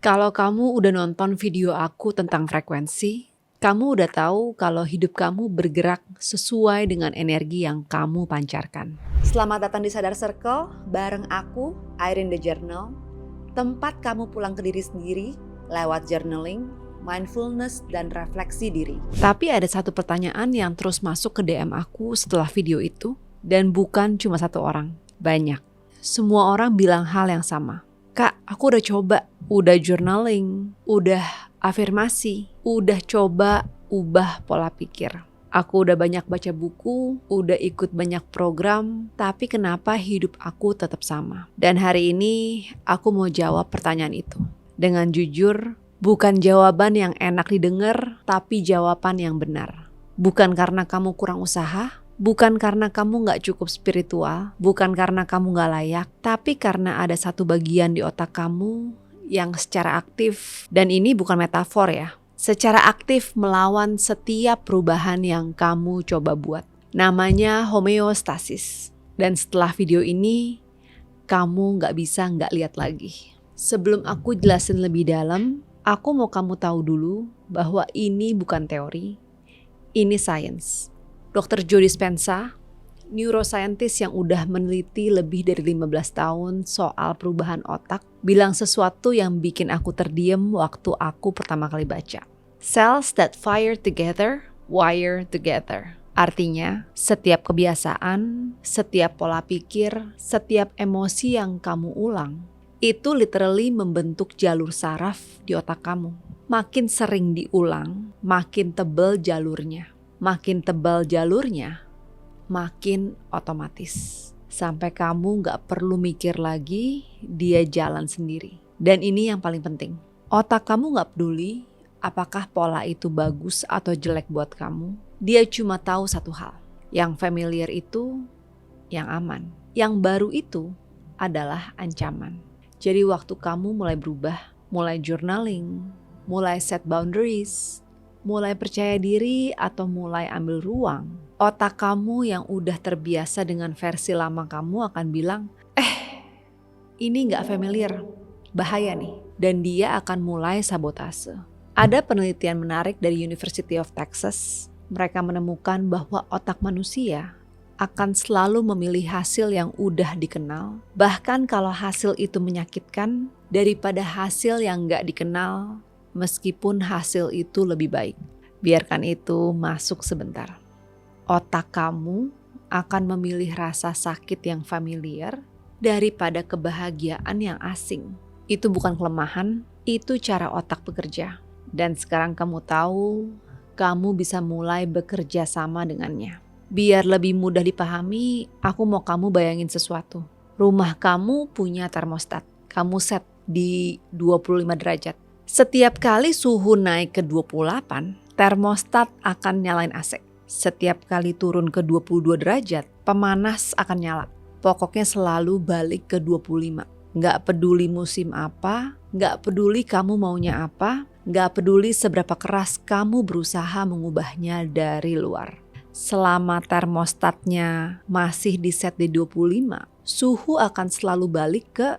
Kalau kamu udah nonton video aku tentang frekuensi, kamu udah tahu kalau hidup kamu bergerak sesuai dengan energi yang kamu pancarkan. Selamat datang di Sadar Circle, bareng aku, Irene The Journal. Tempat kamu pulang ke diri sendiri lewat journaling, mindfulness, dan refleksi diri. Tapi ada satu pertanyaan yang terus masuk ke DM aku setelah video itu, dan bukan cuma satu orang, banyak. Semua orang bilang hal yang sama. Kak, aku udah coba, udah journaling, udah afirmasi, udah coba ubah pola pikir. Aku udah banyak baca buku, udah ikut banyak program, tapi kenapa hidup aku tetap sama? Dan hari ini aku mau jawab pertanyaan itu. Dengan jujur, bukan jawaban yang enak didengar, tapi jawaban yang benar. Bukan karena kamu kurang usaha, bukan karena kamu gak cukup spiritual, bukan karena kamu gak layak, tapi karena ada satu bagian di otak kamu yang secara aktif, dan ini bukan metafor ya, secara aktif melawan setiap perubahan yang kamu coba buat. Namanya homeostasis. Dan setelah video ini, kamu gak bisa gak lihat lagi. Sebelum aku jelasin lebih dalam, aku mau kamu tahu dulu bahwa ini bukan teori, ini sains. Dr. Joe Dispenza, neuroscientist yang udah meneliti lebih dari 15 tahun soal perubahan otak, bilang sesuatu yang bikin aku terdiam waktu aku pertama kali baca. Cells that fire together, wire together. Artinya, setiap kebiasaan, setiap pola pikir, setiap emosi yang kamu ulang, itu literally membentuk jalur saraf di otak kamu. Makin sering diulang, makin tebal jalurnya. Makin tebal jalurnya, makin otomatis. Sampai kamu gak perlu mikir lagi, dia jalan sendiri. Dan ini yang paling penting. Otak kamu gak peduli apakah pola itu bagus atau jelek buat kamu. Dia cuma tahu satu hal. Yang familiar itu yang aman. Yang baru itu adalah ancaman. Jadi waktu kamu mulai berubah, mulai journaling, mulai set boundaries, mulai percaya diri atau mulai ambil ruang, otak kamu yang udah terbiasa dengan versi lama kamu akan bilang, ini gak familiar, bahaya nih. Dan dia akan mulai sabotase. Ada penelitian menarik dari University of Texas. Mereka menemukan bahwa otak manusia akan selalu memilih hasil yang udah dikenal, bahkan kalau hasil itu menyakitkan, daripada hasil yang gak dikenal, meskipun hasil itu lebih baik. Biarkan itu masuk sebentar. Otak kamu akan memilih rasa sakit yang familiar daripada kebahagiaan yang asing. Itu bukan kelemahan, itu cara otak bekerja. Dan sekarang kamu tahu, kamu bisa mulai bekerja sama dengannya. Biar lebih mudah dipahami, aku mau kamu bayangin sesuatu. Rumah kamu punya termostat. Kamu set di 25 derajat. Setiap kali suhu naik ke 28, termostat akan nyalain AC. Setiap kali turun ke 22 derajat, pemanas akan nyala. Pokoknya selalu balik ke 25. Nggak peduli musim apa, nggak peduli kamu maunya apa, nggak peduli seberapa keras kamu berusaha mengubahnya dari luar. Selama termostatnya masih di set di 25, suhu akan selalu balik ke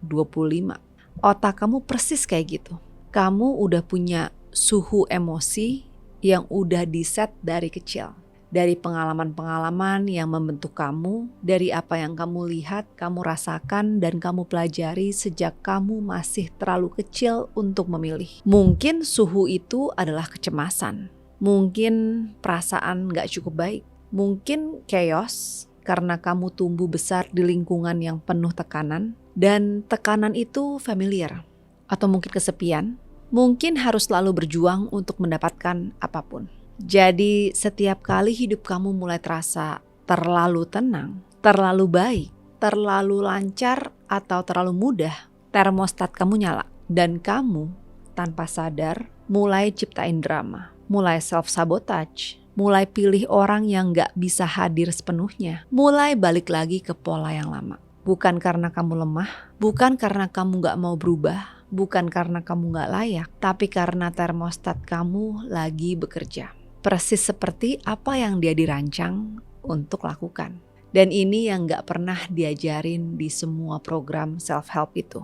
25. Otak kamu persis kayak gitu. Kamu udah punya suhu emosi yang udah diset dari kecil. Dari pengalaman-pengalaman yang membentuk kamu, dari apa yang kamu lihat, kamu rasakan, dan kamu pelajari sejak kamu masih terlalu kecil untuk memilih. Mungkin suhu itu adalah kecemasan. Mungkin perasaan gak cukup baik. Mungkin chaos karena kamu tumbuh besar di lingkungan yang penuh tekanan. Dan tekanan itu familiar. Atau mungkin kesepian, mungkin harus selalu berjuang untuk mendapatkan apapun. Jadi setiap kali hidup kamu mulai terasa terlalu tenang, terlalu baik, terlalu lancar, atau terlalu mudah, termostat kamu nyala. Dan kamu tanpa sadar mulai ciptain drama, mulai self-sabotage, mulai pilih orang yang gak bisa hadir sepenuhnya, mulai balik lagi ke pola yang lama. Bukan karena kamu lemah, bukan karena kamu gak mau berubah, bukan karena kamu gak layak, tapi karena termostat kamu lagi bekerja. Persis seperti apa yang dia dirancang untuk lakukan. Dan ini yang gak pernah diajarin di semua program self-help itu.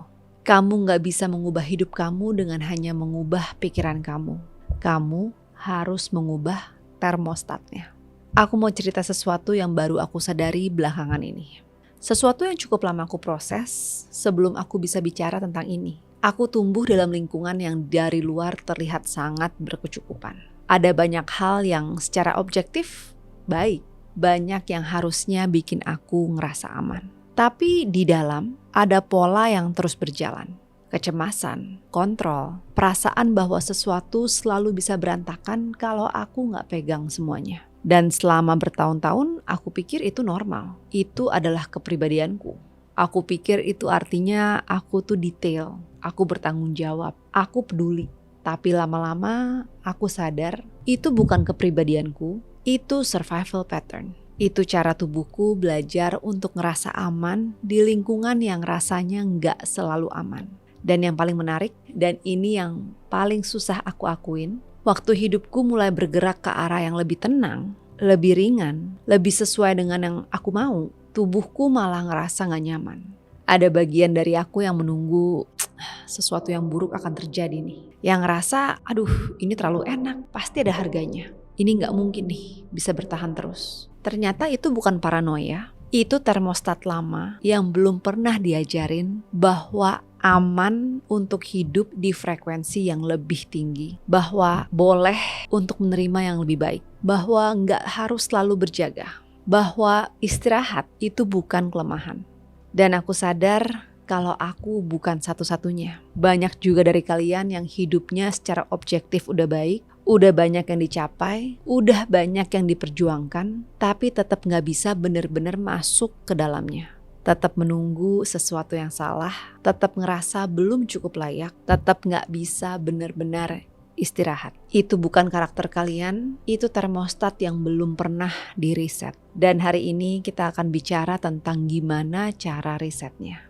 Kamu nggak bisa mengubah hidup kamu dengan hanya mengubah pikiran kamu. Kamu harus mengubah termostatnya. Aku mau cerita sesuatu yang baru aku sadari belakangan ini. Sesuatu yang cukup lama aku proses sebelum aku bisa bicara tentang ini. Aku tumbuh dalam lingkungan yang dari luar terlihat sangat berkecukupan. Ada banyak hal yang secara objektif baik. Banyak yang harusnya bikin aku ngerasa aman. Tapi di dalam ada pola yang terus berjalan. Kecemasan, kontrol, perasaan bahwa sesuatu selalu bisa berantakan kalau aku nggak pegang semuanya. Dan selama bertahun-tahun aku pikir itu normal. Itu adalah kepribadianku. Aku pikir itu artinya aku tuh detail, aku bertanggung jawab, aku peduli. Tapi lama-lama aku sadar itu bukan kepribadianku, itu survival pattern. Itu cara tubuhku belajar untuk ngerasa aman di lingkungan yang rasanya nggak selalu aman. Dan yang paling menarik, dan ini yang paling susah aku akuin, waktu hidupku mulai bergerak ke arah yang lebih tenang, lebih ringan, lebih sesuai dengan yang aku mau, tubuhku malah ngerasa gak nyaman. Ada bagian dari aku yang menunggu sesuatu yang buruk akan terjadi nih. Yang ngerasa, aduh ini terlalu enak, pasti ada harganya. Ini gak mungkin nih bisa bertahan terus. Ternyata itu bukan paranoia, itu termostat lama yang belum pernah diajarin bahwa aman untuk hidup di frekuensi yang lebih tinggi. Bahwa boleh untuk menerima yang lebih baik. Bahwa gak harus selalu berjaga. Bahwa istirahat itu bukan kelemahan. Dan aku sadar kalau aku bukan satu-satunya. Banyak juga dari kalian yang hidupnya secara objektif udah baik, udah banyak yang dicapai, udah banyak yang diperjuangkan, tapi tetap gak bisa benar-benar masuk ke dalamnya. Tetap menunggu sesuatu yang salah, tetap ngerasa belum cukup layak, tetap gak bisa benar-benar istirahat. Itu bukan karakter kalian, itu termostat yang belum pernah di-reset. Dan hari ini kita akan bicara tentang gimana cara resetnya.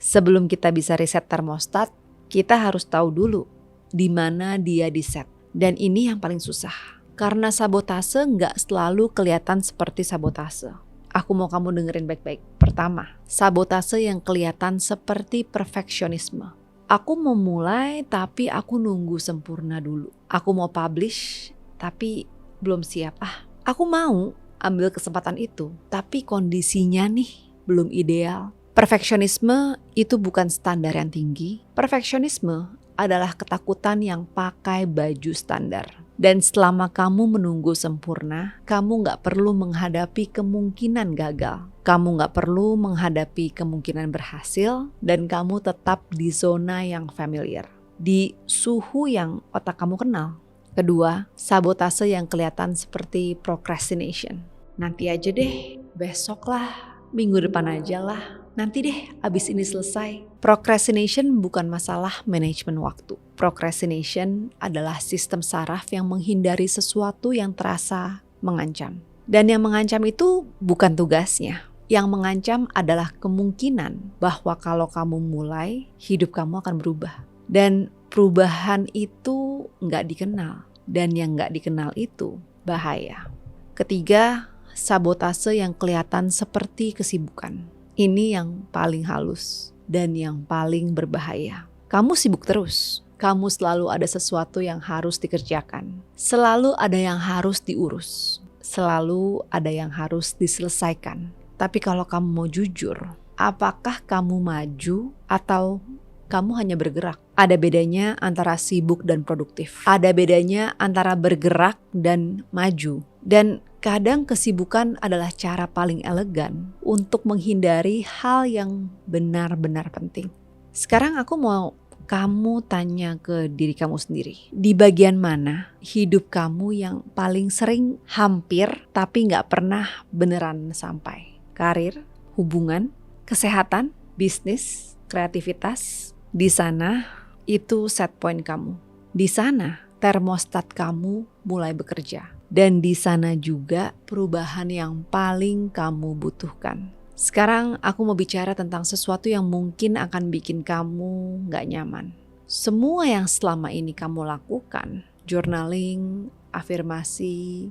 Sebelum kita bisa reset termostat, kita harus tahu dulu di mana dia di-set. Dan ini yang paling susah. Karena sabotase nggak selalu kelihatan seperti sabotase. Aku mau kamu dengerin baik-baik. Pertama, sabotase yang kelihatan seperti perfeksionisme. Aku mau mulai tapi aku nunggu sempurna dulu. Aku mau publish tapi belum siap. Aku mau ambil kesempatan itu tapi kondisinya nih belum ideal. Perfeksionisme itu bukan standar yang tinggi. Perfeksionisme adalah ketakutan yang pakai baju standar. Dan selama kamu menunggu sempurna, kamu gak perlu menghadapi kemungkinan gagal. Kamu gak perlu menghadapi kemungkinan berhasil, dan kamu tetap di zona yang familiar. Di suhu yang otak kamu kenal. Kedua, sabotase yang kelihatan seperti procrastination. Nanti aja deh, besok lah, minggu depan aja lah. Nanti deh abis ini selesai. Procrastination bukan masalah manajemen waktu. Procrastination adalah sistem saraf yang menghindari sesuatu yang terasa mengancam. Dan yang mengancam itu bukan tugasnya. Yang mengancam adalah kemungkinan bahwa kalau kamu mulai, hidup kamu akan berubah. Dan perubahan itu nggak dikenal. Dan yang nggak dikenal itu bahaya. Ketiga, sabotase yang kelihatan seperti kesibukan. Ini yang paling halus dan yang paling berbahaya. Kamu sibuk terus. Kamu selalu ada sesuatu yang harus dikerjakan. Selalu ada yang harus diurus. Selalu ada yang harus diselesaikan. Tapi kalau kamu mau jujur, apakah kamu maju atau kamu hanya bergerak? Ada bedanya antara sibuk dan produktif. Ada bedanya antara bergerak dan maju. Dan kadang kesibukan adalah cara paling elegan untuk menghindari hal yang benar-benar penting. Sekarang aku mau kamu tanya ke diri kamu sendiri. Di bagian mana hidup kamu yang paling sering hampir tapi gak pernah beneran sampai? Karir, hubungan, kesehatan, bisnis, kreativitas. Di sana itu set point kamu. Di sana termostat kamu mulai bekerja. Dan di sana juga perubahan yang paling kamu butuhkan. Sekarang aku mau bicara tentang sesuatu yang mungkin akan bikin kamu gak nyaman. Semua yang selama ini kamu lakukan, journaling, afirmasi,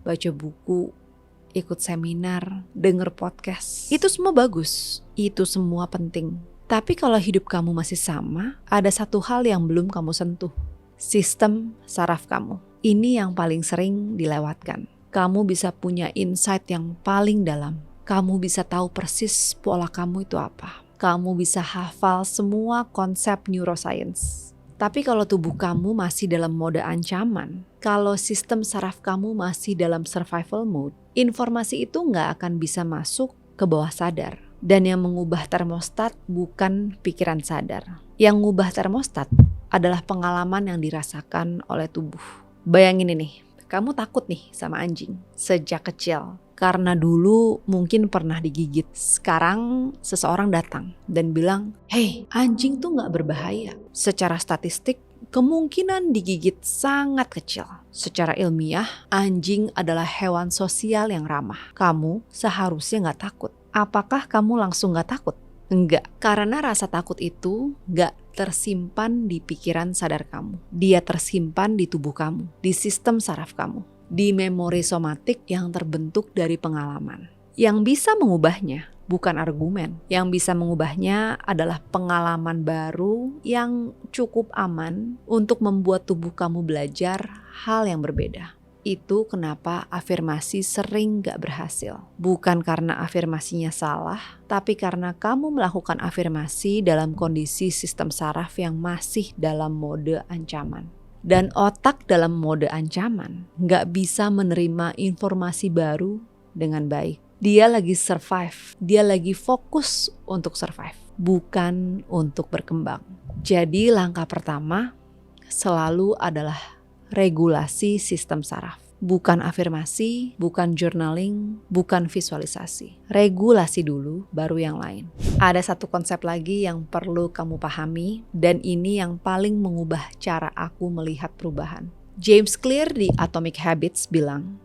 baca buku, ikut seminar, denger podcast, itu semua bagus, itu semua penting. Tapi kalau hidup kamu masih sama, ada satu hal yang belum kamu sentuh. Sistem saraf kamu. Ini yang paling sering dilewatkan. Kamu bisa punya insight yang paling dalam. Kamu bisa tahu persis pola kamu itu apa. Kamu bisa hafal semua konsep neuroscience. Tapi kalau tubuh kamu masih dalam mode ancaman, kalau sistem saraf kamu masih dalam survival mode, informasi itu nggak akan bisa masuk ke bawah sadar. Dan yang mengubah termostat bukan pikiran sadar. Yang mengubah termostat adalah pengalaman yang dirasakan oleh tubuh. Bayangin ini, kamu takut nih sama anjing sejak kecil. Karena dulu mungkin pernah digigit. Sekarang seseorang datang dan bilang, "Hey, anjing tuh gak berbahaya." Secara statistik, kemungkinan digigit sangat kecil. Secara ilmiah, anjing adalah hewan sosial yang ramah. Kamu seharusnya gak takut. Apakah kamu langsung gak takut? Enggak, karena rasa takut itu gak tersimpan di pikiran sadar kamu. Dia tersimpan di tubuh kamu, di sistem saraf kamu, di memori somatik yang terbentuk dari pengalaman. Yang bisa mengubahnya bukan argumen. Yang bisa mengubahnya adalah pengalaman baru yang cukup aman untuk membuat tubuh kamu belajar hal yang berbeda. Itu kenapa afirmasi sering gak berhasil. Bukan karena afirmasinya salah, tapi karena kamu melakukan afirmasi dalam kondisi sistem saraf yang masih dalam mode ancaman. Dan otak dalam mode ancaman gak bisa menerima informasi baru dengan baik. Dia lagi survive, dia lagi fokus untuk survive, bukan untuk berkembang. Jadi langkah pertama selalu adalah regulasi sistem saraf. Bukan afirmasi, bukan journaling, bukan visualisasi. Regulasi dulu, baru yang lain. Ada satu konsep lagi yang perlu kamu pahami, dan ini yang paling mengubah cara aku melihat perubahan. James Clear di Atomic Habits bilang,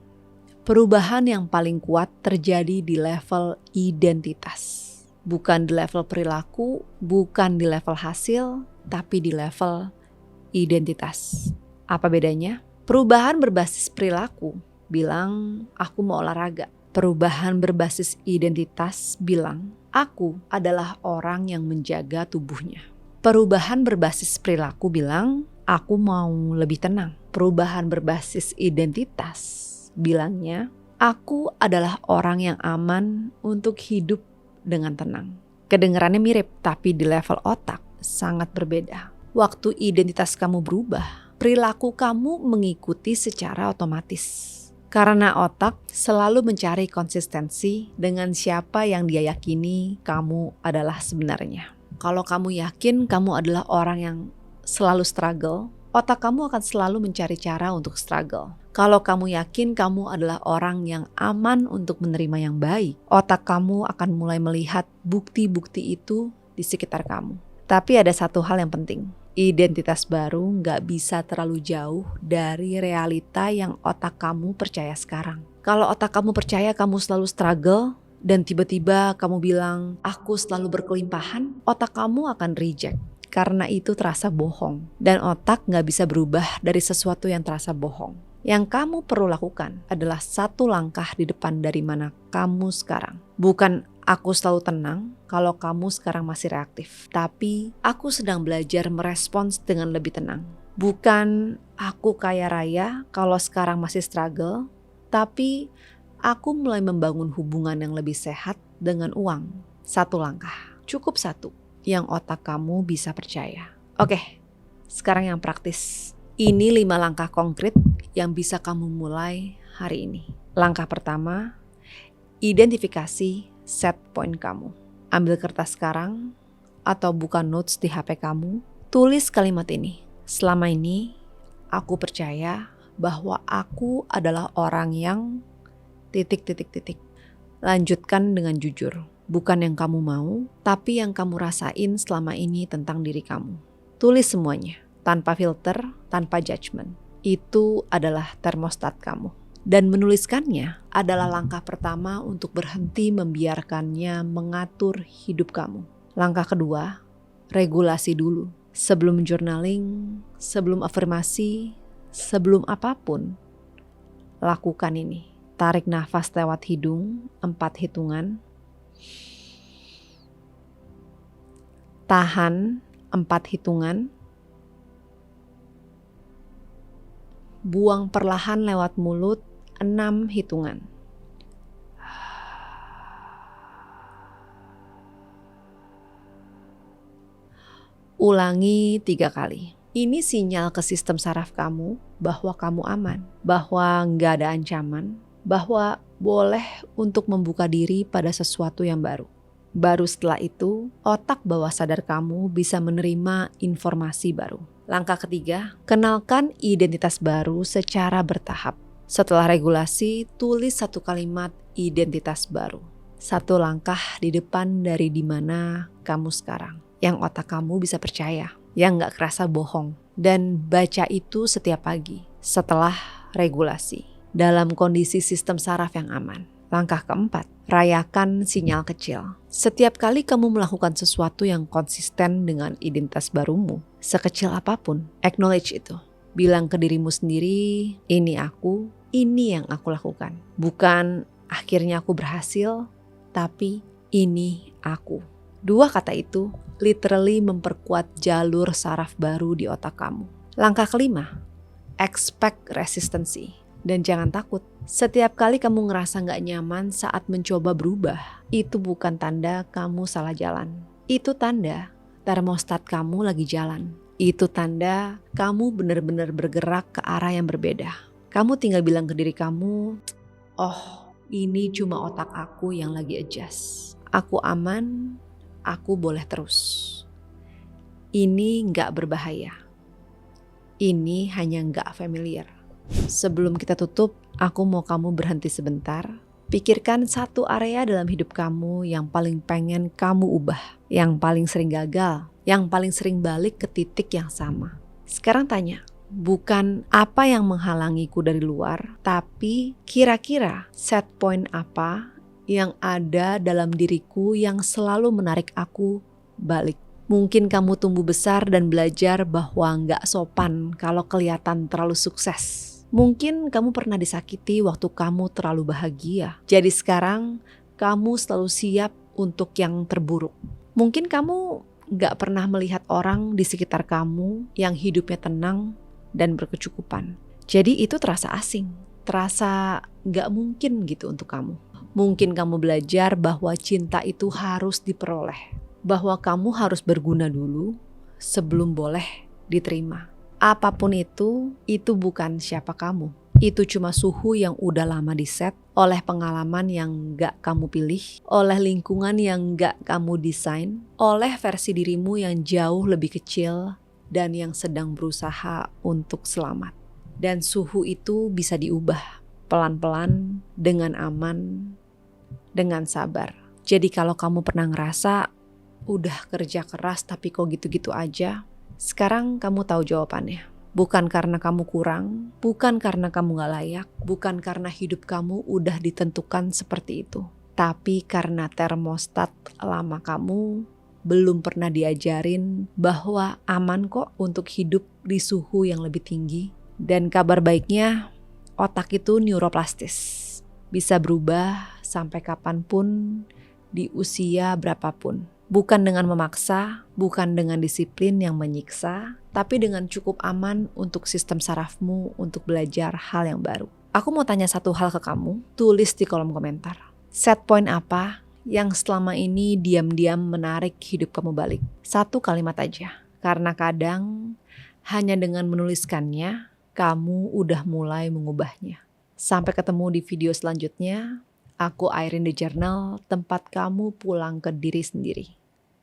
perubahan yang paling kuat terjadi di level identitas. Bukan di level perilaku, bukan di level hasil, tapi di level identitas. Apa bedanya? Perubahan berbasis perilaku bilang aku mau olahraga. Perubahan berbasis identitas bilang aku adalah orang yang menjaga tubuhnya. Perubahan berbasis perilaku bilang aku mau lebih tenang. Perubahan berbasis identitas bilangnya aku adalah orang yang aman untuk hidup dengan tenang. Kedengarannya mirip, tapi di level otak sangat berbeda. Waktu identitas kamu berubah, perilaku kamu mengikuti secara otomatis. Karena otak selalu mencari konsistensi dengan siapa yang dia yakini kamu adalah sebenarnya. Kalau kamu yakin kamu adalah orang yang selalu struggle, otak kamu akan selalu mencari cara untuk struggle. Kalau kamu yakin kamu adalah orang yang aman untuk menerima yang baik, otak kamu akan mulai melihat bukti-bukti itu di sekitar kamu. Tapi ada satu hal yang penting. Identitas baru gak bisa terlalu jauh dari realita yang otak kamu percaya sekarang. Kalau otak kamu percaya kamu selalu struggle dan tiba-tiba kamu bilang, aku selalu berkelimpahan, otak kamu akan reject. Karena itu terasa bohong. Dan otak gak bisa berubah dari sesuatu yang terasa bohong. Yang kamu perlu lakukan adalah satu langkah di depan dari mana kamu sekarang. Bukan aku selalu tenang kalau kamu sekarang masih reaktif. Tapi aku sedang belajar merespons dengan lebih tenang. Bukan aku kaya raya kalau sekarang masih struggle. Tapi aku mulai membangun hubungan yang lebih sehat dengan uang. Satu langkah, cukup satu yang otak kamu bisa percaya. Oke, sekarang yang praktis. Ini 5 langkah konkret yang bisa kamu mulai hari ini. Langkah pertama, identifikasi set point kamu. Ambil kertas sekarang atau buka notes di HP kamu. Tulis kalimat ini. Selama ini aku percaya bahwa aku adalah orang yang ... Lanjutkan dengan jujur. Bukan yang kamu mau, tapi yang kamu rasain selama ini tentang diri kamu. Tulis semuanya. Tanpa filter, tanpa judgement. Itu adalah termostat kamu. Dan menuliskannya adalah langkah pertama untuk berhenti membiarkannya mengatur hidup kamu. Langkah kedua, regulasi dulu. Sebelum journaling, sebelum afirmasi, sebelum apapun, lakukan ini. Tarik nafas lewat hidung, 4 hitungan. Tahan 4 hitungan. Buang perlahan lewat mulut 6 hitungan. Ulangi 3 kali. Ini sinyal ke sistem saraf kamu bahwa kamu aman, bahwa nggak ada ancaman, bahwa boleh untuk membuka diri pada sesuatu yang baru. Baru setelah itu, otak bawah sadar kamu bisa menerima informasi baru. Langkah ketiga, kenalkan identitas baru secara bertahap. Setelah regulasi, tulis 1 kalimat identitas baru. 1 langkah di depan dari di mana kamu sekarang. Yang otak kamu bisa percaya, yang gak kerasa bohong. Dan baca itu setiap pagi setelah regulasi. Dalam kondisi sistem saraf yang aman. Langkah keempat, rayakan sinyal kecil. Setiap kali kamu melakukan sesuatu yang konsisten dengan identitas barumu, sekecil apapun, acknowledge itu. Bilang ke dirimu sendiri, ini aku, ini yang aku lakukan. Bukan akhirnya aku berhasil, tapi ini aku. 2 kata itu literally memperkuat jalur saraf baru di otak kamu. Langkah kelima, expect resistancy. Dan jangan takut, setiap kali kamu ngerasa gak nyaman saat mencoba berubah, itu bukan tanda kamu salah jalan. Itu tanda termostat kamu lagi jalan. Itu tanda kamu benar-benar bergerak ke arah yang berbeda. Kamu tinggal bilang ke diri kamu, oh ini cuma otak aku yang lagi adjust. Aku aman, aku boleh terus. Ini gak berbahaya. Ini hanya gak familiar. Sebelum kita tutup, aku mau kamu berhenti sebentar. Pikirkan 1 area dalam hidup kamu yang paling pengen kamu ubah, yang paling sering gagal, yang paling sering balik ke titik yang sama. Sekarang tanya, bukan apa yang menghalangiku dari luar, tapi kira-kira set point apa yang ada dalam diriku yang selalu menarik aku balik. Mungkin kamu tumbuh besar dan belajar bahwa nggak sopan kalau kelihatan terlalu sukses. Mungkin kamu pernah disakiti waktu kamu terlalu bahagia. Jadi sekarang kamu selalu siap untuk yang terburuk. Mungkin kamu nggak pernah melihat orang di sekitar kamu yang hidupnya tenang dan berkecukupan. Jadi itu terasa asing, terasa nggak mungkin gitu untuk kamu. Mungkin kamu belajar bahwa cinta itu harus diperoleh. Bahwa kamu harus berguna dulu sebelum boleh diterima. Apapun itu bukan siapa kamu. Itu cuma suhu yang udah lama diset oleh pengalaman yang gak kamu pilih, oleh lingkungan yang gak kamu desain, oleh versi dirimu yang jauh lebih kecil dan yang sedang berusaha untuk selamat. Dan suhu itu bisa diubah pelan-pelan, dengan aman, dengan sabar. Jadi kalau kamu pernah ngerasa udah kerja keras tapi kok gitu-gitu aja, sekarang kamu tahu jawabannya. Bukan karena kamu kurang, bukan karena kamu gak layak, bukan karena hidup kamu udah ditentukan seperti itu. Tapi karena termostat lama kamu belum pernah diajarin bahwa aman kok untuk hidup di suhu yang lebih tinggi. Dan kabar baiknya, otak itu neuroplastis. Bisa berubah sampai kapanpun, di usia berapapun. Bukan dengan memaksa, bukan dengan disiplin yang menyiksa, tapi dengan cukup aman untuk sistem sarafmu untuk belajar hal yang baru. Aku mau tanya 1 hal ke kamu, tulis di kolom komentar. Set point apa yang selama ini diam-diam menarik hidup kamu balik? 1 kalimat aja, karena kadang hanya dengan menuliskannya, kamu udah mulai mengubahnya. Sampai ketemu di video selanjutnya. Aku Airin The Journal, tempat kamu pulang ke diri sendiri.